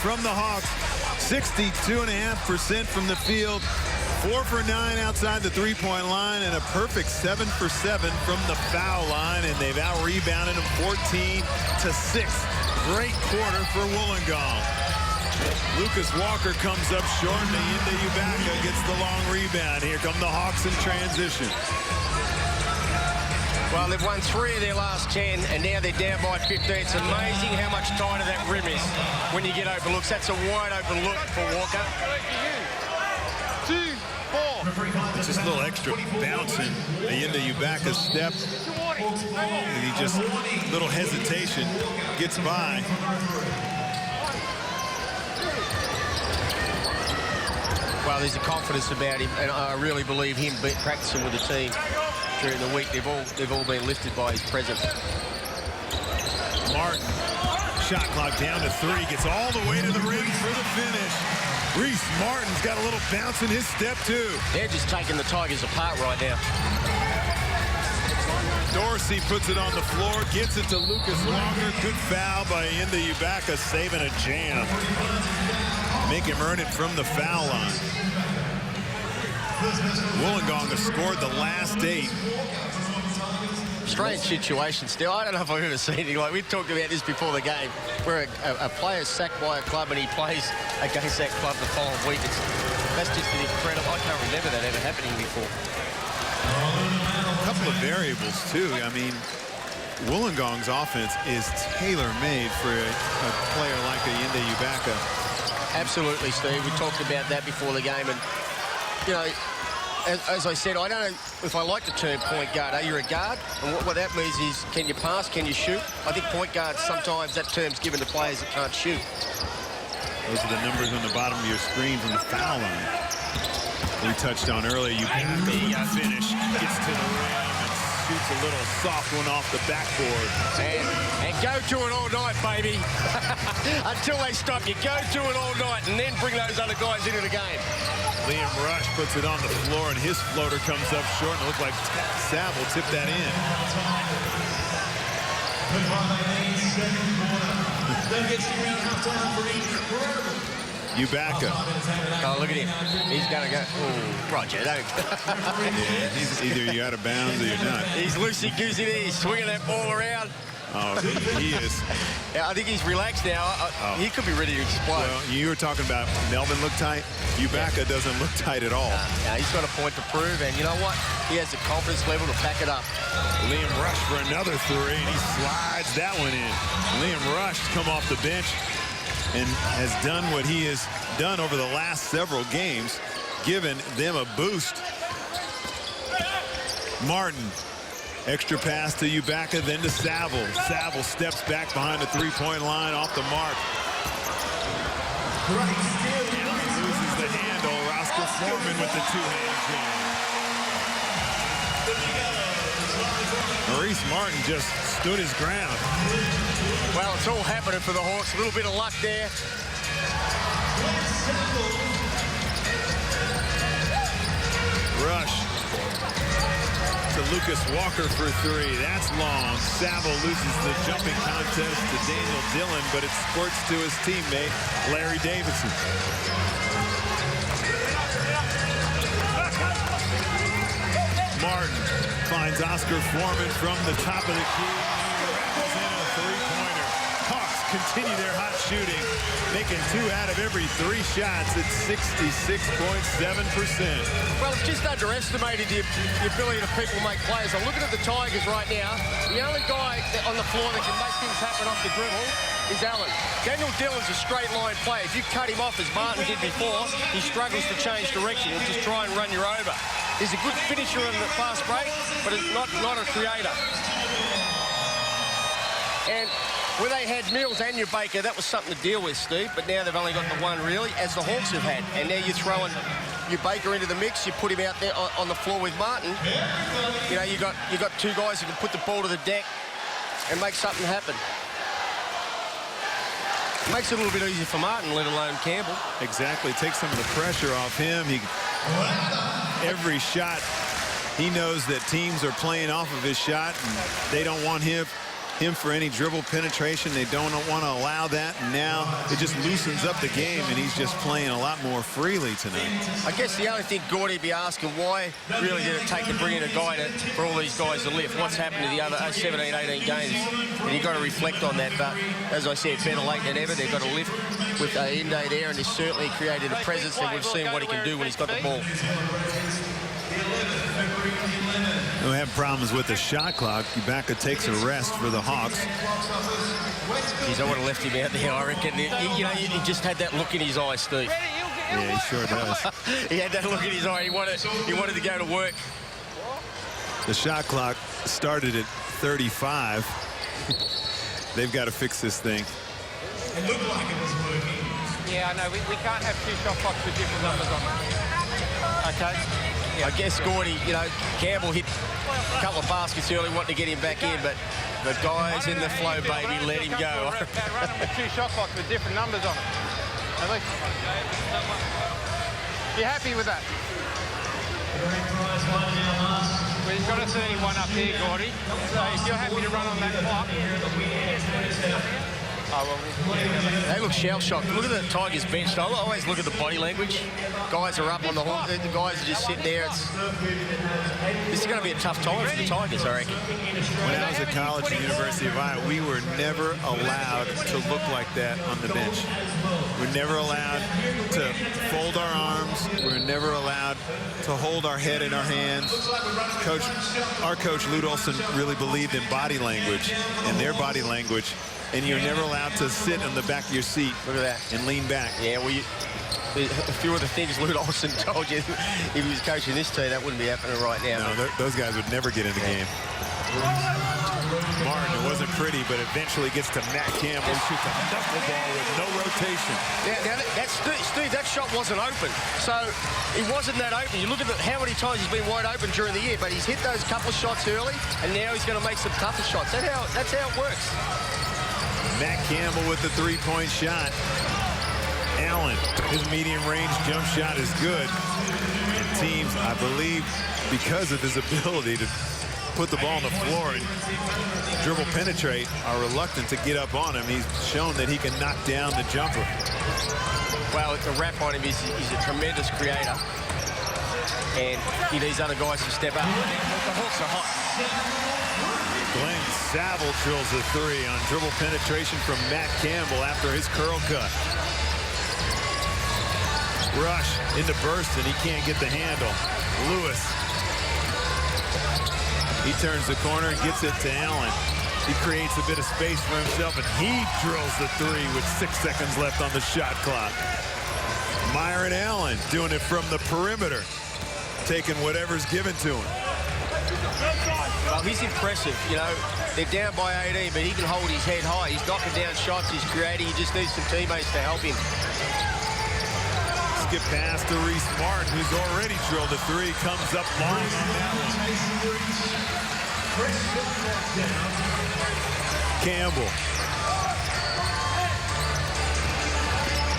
from the Hawks. 62.5% from the field. 4 for 9 outside the three-point line, and a perfect 7 for 7 from the foul line, and they've out-rebounded them 14-6. Great quarter for Wollongong. Lucas Walker comes up short, and Ayinda Ubaka gets the long rebound. Here come the Hawks in transition. Well, they've won 3 of their last 10, and now they're down by 15. It's amazing how much tighter that rim is when you get open looks. That's a wide open look for Walker. 2, 4. It's just a little extra bouncing. Ayinda Ubaka's step, and he just, little hesitation, gets by. Well, there's a confidence about him, and I really believe him practicing with the team during the week. They've all been lifted by his presence. Martin, shot clock down to 3, gets all the way to the rim for the finish. Reese Martin's got a little bounce in his step, too. They're just taking the Tigers apart right now. Dorsey puts it on the floor, gets it to Lucas Walker. Good foul by Ayinda Ubaka, saving a jam. Make him earn it from the foul line. Wollongong has scored the last 8. Strange situation still. I don't know if I've ever seen anything like. We talked about this before the game, where a player's sacked by a club and he plays against that club the following week. That's just incredible. I can't remember that ever happening before. A couple of variables, too. I mean, Wollongong's offense is tailor-made for a player like Ayinda Ubaka. Absolutely, Steve. We talked about that before the game, and you know, as I said, I don't know if I like the term point guard. Are you a guard? And what that means is, can you pass? Can you shoot? I think point guard, sometimes that term's given to players that can't shoot. Those are the numbers on the bottom of your screen from the foul line. We touched on earlier. Ubaka finish, gets to the rim and shoots a little soft one off the backboard. And go to it all night, baby. Until they stop you. Go to it all night and then bring those other guys into the game. Liam Rush puts it on the floor, and his floater comes up short, and it looks like Sav will tip that in. Ubaka. Oh, look at him. He's going to go. Ooh, Roger, don't. Yeah, he's either you're out of bounds or you're not. He's loosey-goosey there. He's swinging that ball around. Oh, he is. Yeah, I think he's relaxed now. He could be ready to explode. Well, you were talking about Melbourne look tight. Ubaka doesn't look tight at all. No, he's got a point to prove, and you know what? He has the confidence level to back it up. Liam Rush for another 3, and he slides that one in. Liam Rush come off the bench and has done what he has done over the last several games, given them a boost. Martin. Extra pass to Ubaka, then to Saville. Saville steps back behind the three-point line, off the mark. Loses the handle. Oscar Foreman with the two-hand jam. Maurice Martin just stood his ground. Well, it's all happening for the Hawks. A little bit of luck there. Rush. To Lucas Walker for 3. That's long. Saville loses the jumping contest to Daniel Dillon, but it squirts to his teammate, Larry Davidson. Martin finds Oscar Foreman from the top of the key. Rattles in a three-pointer. Hawks continue their hot shooting, making 2 out of every 3 shots at 66.7%. Well, it's just underestimated the ability of people to make plays. I'm looking at the Tigers right now. The only guy on the floor that can make things happen off the dribble is Allen. Daniel Dillon's a straight-line player. If you cut him off, as Martin did before, he struggles to change direction. He'll just try and run you over. He's a good finisher in the fast break, but it's not a creator. And where they had Mills and Ubaka, that was something to deal with, Steve, but now they've only got the one, really, as the Hawks have had. And now you're throwing Ubaka into the mix, you put him out there on the floor with Martin. You know, you got 2 guys who can put the ball to the deck and make something happen. Makes it a little bit easier for Martin, let alone Campbell. Exactly, takes some of the pressure off him. Every shot, he knows that teams are playing off of his shot, and they don't want him him for any dribble penetration. They don't want to allow that. And now it just loosens up the game, and he's just playing a lot more freely tonight. I guess the only thing Gordy would be asking, why really did it take to bring in a guy for all these guys to lift? What's happened to the other 17, 18 games? And you've got to reflect on that. But as I said, better late than ever. They've got to lift with Inde there, and he's certainly created a presence, and we've seen what he can do when he's got the ball. We have problems with the shot clock. Ibaka takes a rest for the Hawks. Geez, I would have left him out there, I reckon. He just had that look in his eye, Steve. Yeah, he sure does. He had that look in his eye. He wanted to go to work. The shot clock started at 35. They've got to fix this thing. It looked like it was working. Yeah, I know. We can't have two shot clocks with different numbers on them. Okay. Yeah. I guess Gordy, Campbell hit a couple of baskets early, wanting to get him back in, but the guys in the flow, baby, let him go. They're running with two shot clocks with different numbers on them. At least. You happy with that? We've got a 31 up here, Gordy. So if you're happy to run on that clock. They look shell-shocked. Look at the Tigers bench. I always look at the body language. Guys are up on the horse. The guys are just sitting there. This is going to be a tough time for the Tigers, I reckon. When I was at college at the University of Iowa, we were never allowed to look like that on the bench. We're never allowed to fold our arms. We're never allowed to hold our head in our hands. Our coach, Lute Olson, really believed in body language and their body language. And you're never allowed to sit on the back of your seat. Look at that. And lean back. Yeah, well, a few of the things Lute Olson told you, if he was coaching this team, that wouldn't be happening right now. No, those guys would never get in the game. Martin, it wasn't pretty, but eventually gets to Matt Campbell, shoots a knuckleball with no rotation. Yeah, Steve, that shot wasn't open. So it wasn't that open. You look at how many times he's been wide open during the year, but he's hit those couple of shots early, and now he's going to make some tougher shots. That's how it works. Matt Campbell with the three-point shot. Allen, his medium-range jump shot is good. And teams, I believe, because of his ability to put the ball on the floor and dribble penetrate, are reluctant to get up on him. He's shown that he can knock down the jumper. Well, the rap on him is he's a tremendous creator. And he needs other guys to step up. The Hawks are hot. Glenn Saville drills a three on dribble penetration from Matt Campbell after his curl cut. Rush into burst, and he can't get the handle. Lewis. He turns the corner and gets it to Allen. He creates a bit of space for himself, and he drills the three with 6 seconds left on the shot clock. Myron Allen doing it from the perimeter, taking whatever's given to him. Well, he's impressive. They're down by 18, but he can hold his head high. He's knocking down shots. He's creating. He just needs some teammates to help him. Skip pass to Reese Martin, who's already drilled a three. Comes up long on that one. Campbell.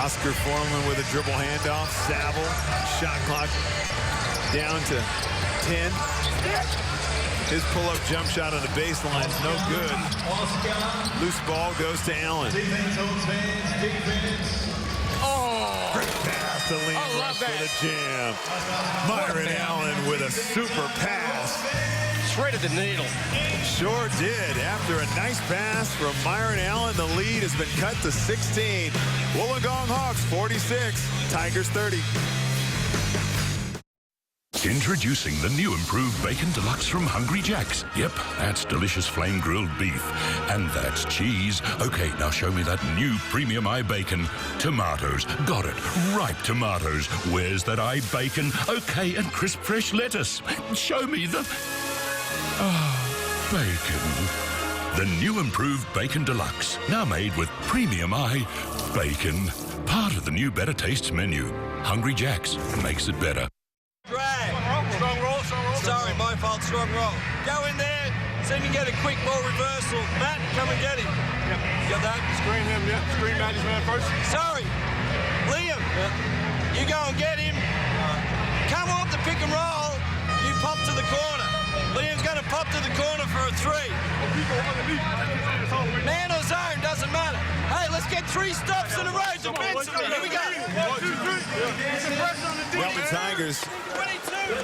Oscar Foreman with a dribble handoff. Saville. Shot clock down to 10. His pull-up jump shot on the baseline is no good. Loose ball goes to Allen. Oh! Great pass to Lean Rush for the jam. Myron Allen with a super pass. Threaded the needle. Sure did. After a nice pass from Myron Allen, the lead has been cut to 16. Wollongong Hawks 46, Tigers 30. Introducing the new improved Bacon Deluxe from Hungry Jack's. Yep, that's delicious flame grilled beef. And that's cheese. Okay, now show me that new premium iBacon. Tomatoes. Got it. Ripe tomatoes. Where's that iBacon? Okay, and crisp fresh lettuce. Show me the... bacon. The new improved Bacon Deluxe. Now made with premium iBacon. Part of the new Better Tastes menu. Hungry Jack's makes it better. Strong roll. Sorry, my fault, strong roll. Go in there, see if you can get a quick ball reversal. Matt, come and get him. Yep. You got that? Screen him, yeah. Screen Matty's man first. Sorry, Liam, you go and get him. Come off the pick and roll, you pop to the corner. Liam's going to pop to the corner for a three. Man or zone, doesn't matter. Hey, let's get 3 stops in a row defensively. Here we go. 1, 2, 3. Melbourne Tigers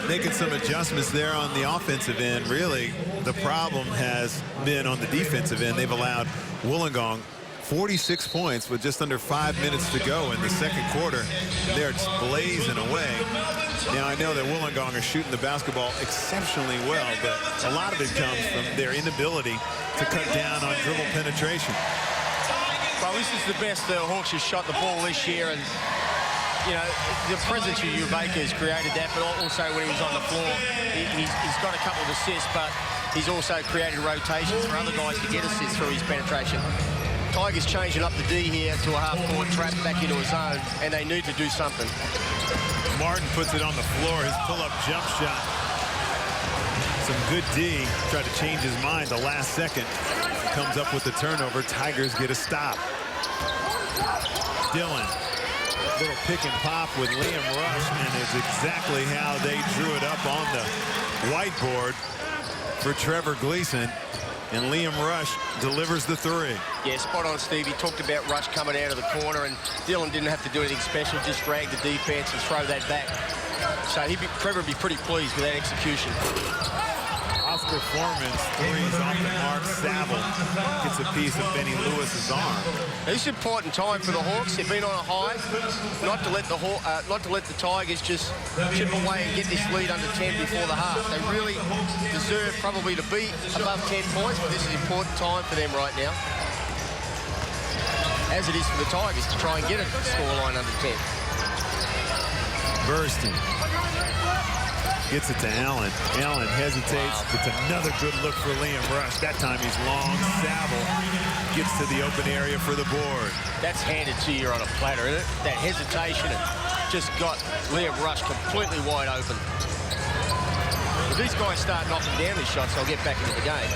making some adjustments there on the offensive end. Really, the problem has been on the defensive end. They've allowed Wollongong 46 points with just under 5 minutes to go in the second quarter. They're just blazing away. Now, I know that Wollongong are shooting the basketball exceptionally well, but a lot of it comes from their inability to cut down on dribble penetration. Well, this is the best the Hawks have shot the ball this year, and you know, the presence of Baker has created that, but also when he was on the floor, he's got a couple of assists, but he's also created rotations for other guys to get assists through his penetration. Tigers changing up the D here to a half-court trap back into a zone, and they need to do something. Martin puts it on the floor, his pull-up jump shot. Some good D, tried to change his mind the last second. Comes up with the turnover, Tigers get a stop. Dillon, little pick and pop with Liam Rush, and it's exactly how they drew it up on the whiteboard for Trevor Gleason. And Liam Rush delivers the 3. Yeah, spot on, Steve. He talked about Rush coming out of the corner, and Dillon didn't have to do anything special, just drag the defense and throw that back. So Trevor would be pretty pleased with that execution. Off performance, 3s off the mark. Saville gets a piece of Benny Lewis's arm. It's an important time for the Hawks. They've been on a high. Not to let the Tigers just chip away and get this lead under 10 before the half. They really deserve probably to be above 10 points, but this is an important time for them right now, as it is for the Tigers to try and get a scoreline under 10. Bursting. Gets it to Allen. Allen hesitates. Wow. It's another good look for Liam Rush. That time he's long. Saville gets to the open area for the board. That's handed to you on a platter, isn't it? That hesitation and just got Liam Rush completely wide open. If these guys start knocking down these shots, they'll get back into the game.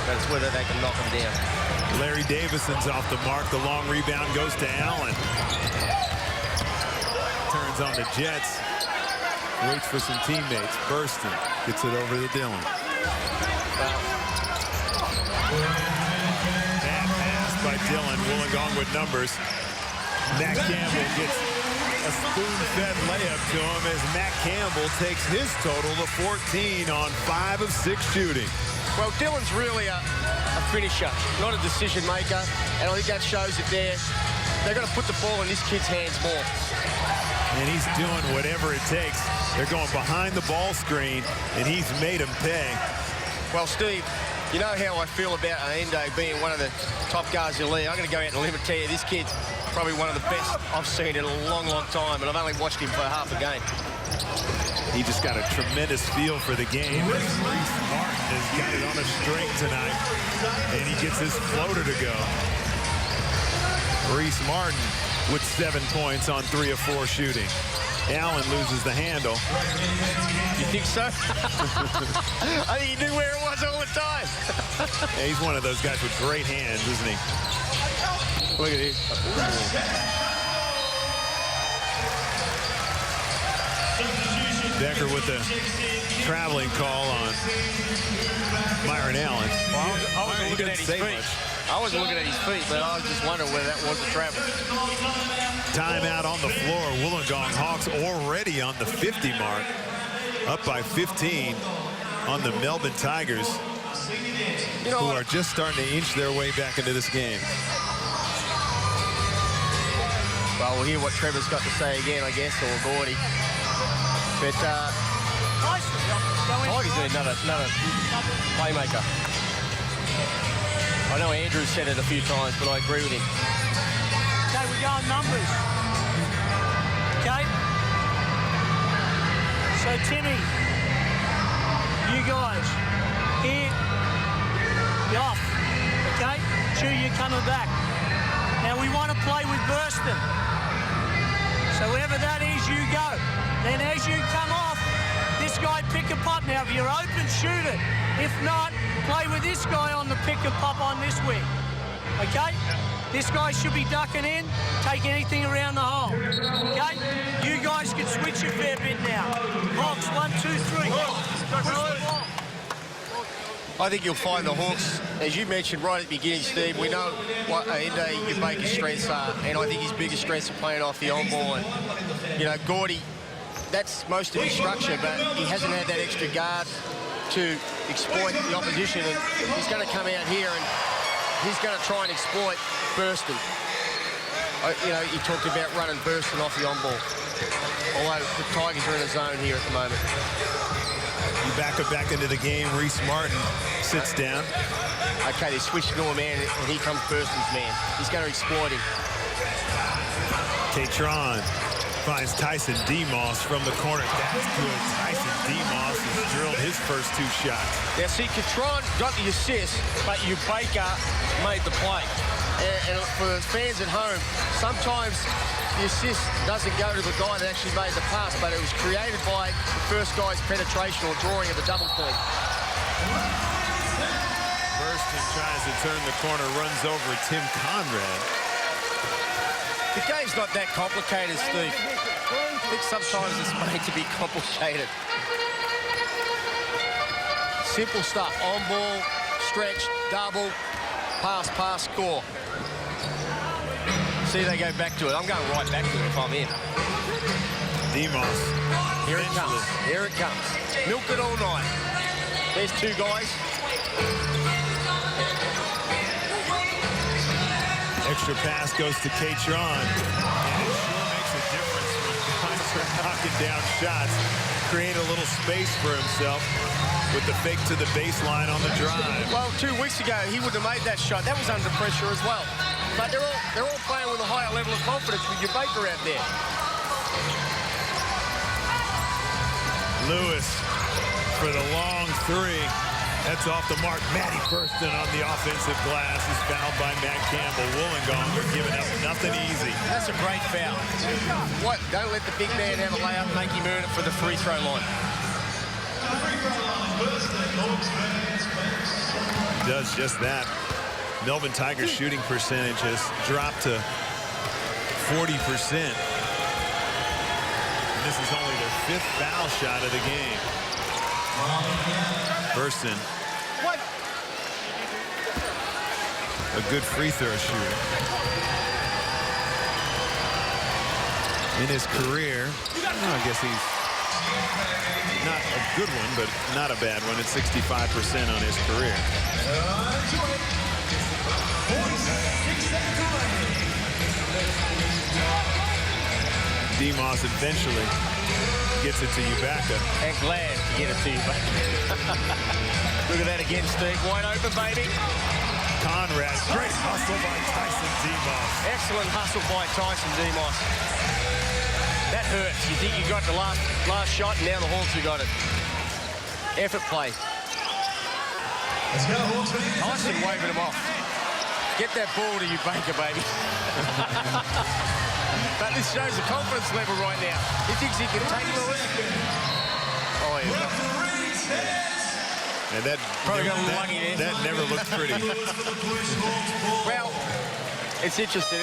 But it's whether they can knock them down. Larry Davison's off the mark. The long rebound goes to Allen. Turns on the Jets. Waits for some teammates. Bursting. Gets it over to Dillon. Bad pass by Dillon. Wollongong with numbers. Matt Campbell gets a spoon-fed layup to him as Matt Campbell takes his total to 14 on 5 of 6 shooting. Well, Dillon's really a finisher, not a decision maker, and I think that shows that they're going to put the ball in this kid's hands more. And he's doing whatever it takes. They're going behind the ball screen, and he's made him pay. Well, Steve, you know how I feel about Endo being one of the top guards in the league. I'm going to go out on a limb and tell you this kid's probably one of the best I've seen in a long, long time, and I've only watched him for half a game. He just got a tremendous feel for the game. Reese Martin has got it on a string tonight, and he gets his floater to go. Reese Martin with 7 points on 3 of 4 shooting. Allen loses the handle. You think so? I think he knew where it was all the time. Yeah, he's one of those guys with great hands, isn't he? Look at him. Becker with the traveling call on Myron Allen. Well, I wasn't looking at his feet. I wasn't looking at his feet, but I was just wondering whether that was a travel. Timeout on the floor. Wollongong Hawks already on the 50 mark. Up by 15 on the Melbourne Tigers, who are just starting to inch their way back into this game. Well, we'll hear what Trevor's got to say again, I guess, or Gordy. But Tigers need another playmaker. I know Andrew said it a few times, but I agree with him. Okay, we're going numbers. Okay? So, Timmy, you guys, here, you're off. Okay? Chew, you're coming back. Now, we want to play with Burston. So, wherever that is, you go. Then as you come off, this guy pick and pop. Now, if you're open, shoot it. If not, play with this guy on the pick and pop on this wing. Okay? This guy should be ducking in, take anything around the hole. Okay? You guys can switch a fair bit now. Hawks, 1, 2, 3. Push the ball. I think you'll find the Hawks, as you mentioned right at the beginning, Steve, we know what Baker's strengths are, and I think his biggest strengths are playing off the on-ball. And, you know, Gordy, that's most of his structure, but he hasn't had that extra guard to exploit the opposition, and he's going to come out here and he's going to try and exploit Burston. You know, he talked about running Burston off the on-ball, although the Tigers are in a zone here at the moment. Back into the game. Reece Martin sits down. Okay, they switched to a man, and here comes Burston's man. He's going to exploit him. Catron finds Tyson Demos from the corner. That's good. Tyson Demos has drilled his first 2 shots. Now, see, Catron got the assist, but Baker made the play. And for the fans at home, sometimes the assist doesn't go to the guy that actually made the pass, but it was created by the first guy's penetration or drawing of the double point. Burston tries to turn the corner, runs over Tim Conrad. The game's not that complicated, Steve. I think sometimes it's made to be complicated. Simple stuff. On ball, stretch, double, pass, score. See, they go back to it. I'm going right back to it if I'm in. Demos. Here it comes. Here it comes. Milk it all night. There's 2 guys. Extra pass goes to Catron. And it sure makes a difference when guys are knocking down shots. Create a little space for himself with the fake to the baseline on the drive. Well, 2 weeks ago, he would have made that shot. That was under pressure as well. But they're all playing with a higher level of confidence with your Baker out there. Lewis for the long 3. That's off the mark. Matty Burston on the offensive glass is fouled by Matt Campbell. Wollongong are giving up nothing easy. That's a great foul. What? Don't let the big man have a layup and make him earn it for the free throw line. Does just that. Melbourne Tigers shooting percentage has dropped to 40%. And this is only their 5th foul shot of the game. Burston. What? A good free throw shooter. In his career, I guess he's not a good one, but not a bad one. It's 65% on his career. Demos eventually gets it to Ubaka. And glad to get it to you, Look at that again, Steve. Wide open, baby. Conrad. Great hustle by Tyson Demos. Excellent hustle by Tyson Demos. That hurts. You think you got the last shot, and now the Hawks have got it. Effort play. Let's go, Hawks. Tyson waving him off. Get that ball to Baker, baby. But this shows the confidence level right now. He thinks he can take Lewis. Oh, yeah. And that never looked pretty. Well, it's interesting.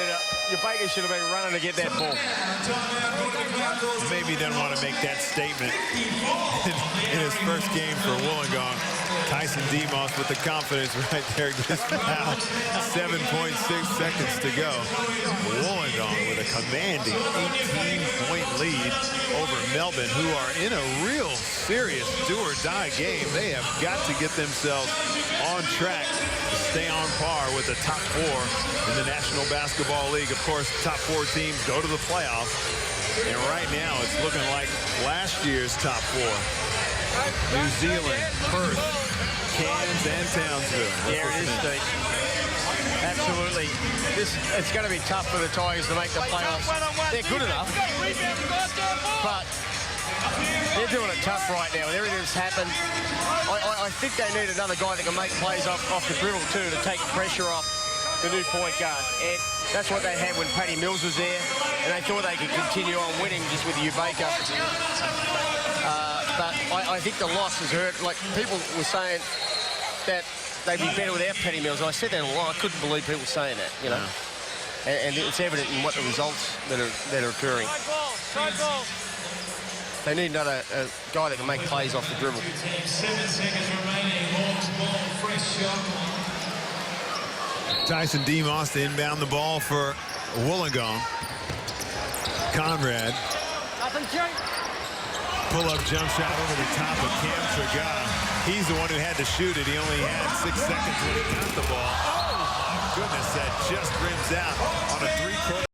Baker should have been running to get that ball. Maybe he didn't want to make that statement in his first game for Wollongong. Tyson Demos with the confidence right there gets fouled. 7.6 seconds to go. Wollongong with a commanding 18-point lead over Melbourne, who are in a real serious do-or-die game. They have got to get themselves on track to stay on par with the top 4 in the National Basketball League. Of course, top 4 teams go to the playoffs. And right now, it's looking like last year's top 4. New Zealand, Perth, Cairns, and Townsville. There it is, Steve. Absolutely. It's going to be tough for the Tigers to make the playoffs. They're good enough. But they're doing it tough right now. With everything that's happened, I think they need another guy that can make plays off the dribble, too, to take pressure off the new point guard. And that's what they had when Paddy Mills was there, and they thought they could continue on winning just with Ubaka. But I think the loss has hurt. Like, people were saying that they'd be better without Paddy Mills. I said that a lot. I couldn't believe people saying that, you know. And it's evident in what the results that are occurring. They need another guy that can make plays off the dribble. 7 seconds remaining. Hawks ball, fresh shot. Tyson Demos to inbound the ball for Wollongong. Conrad. Pull-up jump shot over the top of Cam Tragar. He's the one who had to shoot it. He only had 6 seconds when he got the ball. Oh, my goodness, that just rims out on a three-quarter.